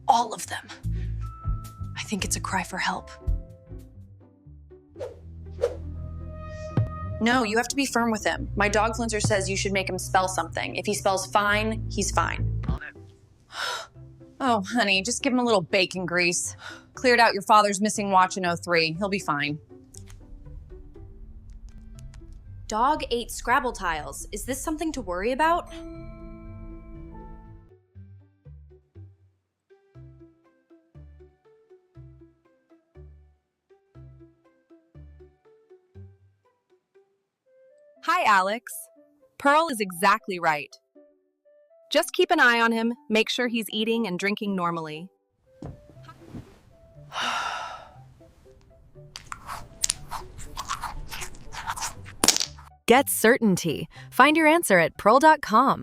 all of them. I think it's a cry for help. No, you have to be firm with him. My dog flincher says you should make him spell something. If he spells fine, he's fine. Oh, honey, just give him a little bacon grease. Cleared out your father's missing watch in '03. He'll be fine. Dog ate Scrabble tiles. Is this something to worry about? Hi, Alex. Pearl is exactly right. Just keep an eye on him, make sure he's eating and drinking normally. Get certainty. Find your answer at pearl.com.